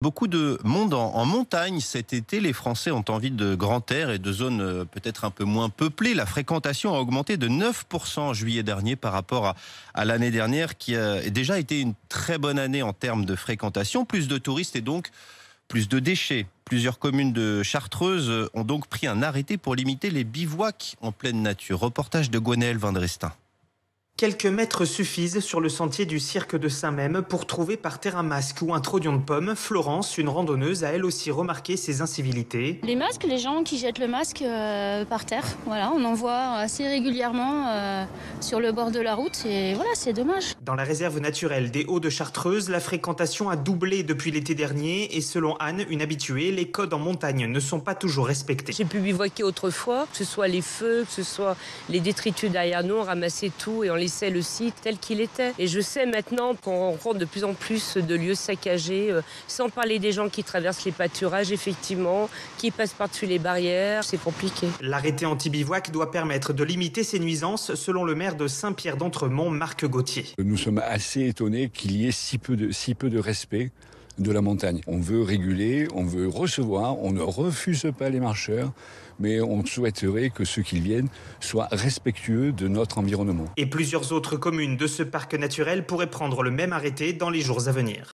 Beaucoup de monde en montagne cet été. Les Français ont envie de grand air et de zones peut-être un peu moins peuplées. La fréquentation a augmenté de 9% en juillet dernier par rapport à l'année dernière qui a déjà été une très bonne année en termes de fréquentation. Plus de touristes et donc plus de déchets. Plusieurs communes de Chartreuse ont donc pris un arrêté pour limiter les bivouacs en pleine nature. Reportage de Gwenaëlle Vindrestin. Quelques mètres suffisent sur le sentier du cirque de Saint-Même pour trouver par terre un masque ou un trognon de pomme. Florence, une randonneuse, a elle aussi remarqué ces incivilités. Les masques, les gens qui jettent le masque par terre, voilà, on en voit assez régulièrement sur le bord de la route et voilà, c'est dommage. Dans la réserve naturelle des Hauts de Chartreuse, la fréquentation a doublé depuis l'été dernier et selon Anne, une habituée, les codes en montagne ne sont pas toujours respectés. J'ai pu bivouaquer autrefois, que ce soit les feux, que ce soit les détritus derrière nous, on ramassait tout et on laissait le site tel qu'il était. Et je sais maintenant qu'on rencontre de plus en plus de lieux saccagés, sans parler des gens qui traversent les pâturages, effectivement, qui passent par-dessus les barrières. C'est compliqué. L'arrêté anti-bivouac doit permettre de limiter ces nuisances, selon le maire de Saint-Pierre-d'Entremont, Marc Gauthier. Nous sommes assez étonnés qu'il y ait si peu de respect de la montagne. On veut réguler, on veut recevoir, on ne refuse pas les marcheurs, mais on souhaiterait que ceux qui viennent soient respectueux de notre environnement. Et plusieurs autres communes de ce parc naturel pourraient prendre le même arrêté dans les jours à venir.